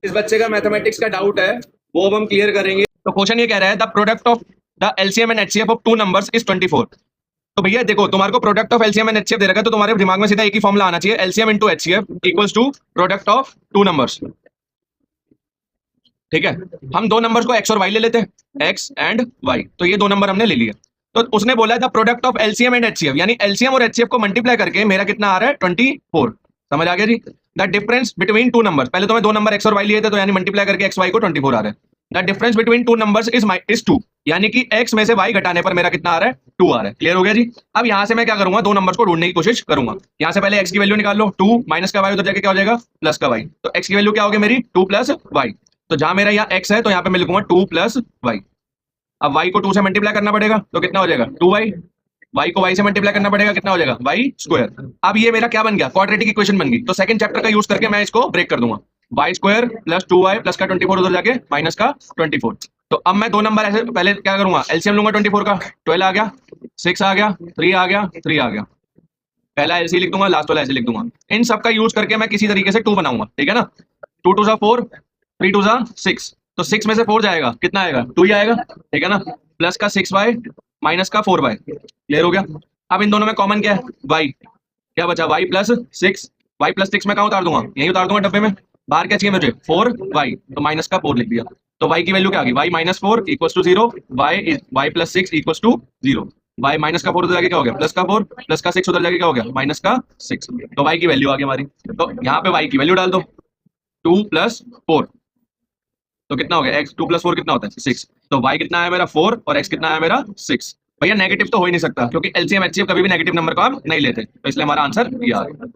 इस बच्चे का मैथमेटिक्स का डाउट है, वो अब हम क्लियर करेंगे। तो क्वेश्चन ये कह रहा है the product of the LCM and HCF of two numbers is 24। तो भैया देखो, तुम्हारे को product of LCM and HCF दे रखा है, तो तुम्हारे दिमाग में सीधा एक ही फॉर्मूला आना चाहिए, LCM into HCF equals to product of two numbers. ठीक है, हम दो नंबर्स को एक्स और वाई ले लेते हैं, एक्स एंड वाई। तो ये दो नंबर हमने ले लिए। तो उसने बोला है the product of LCM and HCF, यानी एलसीएम और एचसीएफ को मल्टीप्लाई करके मेरा कितना आ रहा है 24। समझ आ गया जी। The difference between two numbers, पहले तो मैं दो नंबर एक्स और वाई लिए थे, तो यानी मल्टीप्लाई करके एक्स वाई को 24 आ रहा है। The difference between two numbers is 2, यानी कि एक्स में से वाई घटाने पर मेरा कितना आ रहा है 2 आ रहा है। क्लियर हो गया जी। अब यहां से मैं क्या करूंगा, दो नंबर्स को ढूंढने की कोशिश करूंगा। यहां से पहले एक्स की वैल्यू निकाल लो, 2 माइनस का वाई, उधर जाके क्या हो जाएगा प्लस का वाई। तो एक्स की वैल्यू क्या होगी मेरी 2 प्लस वाई। तो जहां मेरा यहाँ एक्स है तो यहाँ पे मैं लिखूंगा 2 प्लस वाई। अब वाई को 2 से मल्टीप्लाई करना पड़ेगा, तो कितना हो जाएगा 2y। वाई को वाई से मल्टीप्लाई करना पड़ेगा, कितना हो जाएगा वाई स्क्वायर। अब ये मेरा क्या बन गया, क्वाड्रेटिक इक्वेशन बन गई। तो सेकंड चैप्टर का यूज करके मैं इसको ब्रेक कर दूंगा। Y square plus 2y plus का 24 उधर जाके माइनस का 24। तो अब मैं दो नंबर ऐसे पहले क्या करूंगा, एलसीएम लूंगा 24 का, 12 आ गया, 6 आ गया, 3 आ गया, 3 आ गया। पहला ऐसे ही लिख दूंगा, लास्ट वाला ऐसे लिख दूंगा। इन सब का यूज करके मैं किसी तरीके से 2 बनाऊंगा, ठीक है ना। 2 2 4, 3 2 6। तो 6 में से 4 जाएगा, कितना आएगा 2 ही आएगा, ठीक है ना। प्लस का 6y माइनस का 4y। क्लियर हो गया। अब इन दोनों में कॉमन क्या है y, क्या बचा y प्लस 6। y प्लस 6 में कहाँ उतार दूंगा, यही उतार दूंगा डब्बे में। बाहर क्या चाहिए मुझे 4y, तो माइनस का 4 लिख दिया। तो y की वैल्यू क्या आ गई, y minus 4 equals to 0, y plus 6 equals to 0। y minus का 4 उधर जाके क्या हो गया प्लस का 4, प्लस का 6 उधर जाके क्या हो गया माइनस का 6। तो y की वैल्यू आ गई हमारी। तो यहाँ पे y की वैल्यू डाल दो, 2 प्लस 4। तो कितना हो गया, x 2 प्लस 4 कितना होता है 6। तो y कितना है मेरा 4 और x कितना है मेरा 6। भैया नेगेटिव तो हो ही नहीं सकता, क्योंकि एलसीएम एचसीएफ कभी भी नेगेटिव नंबर को हम नहीं लेते, तो इसलिए हमारा आंसर ये आ गया।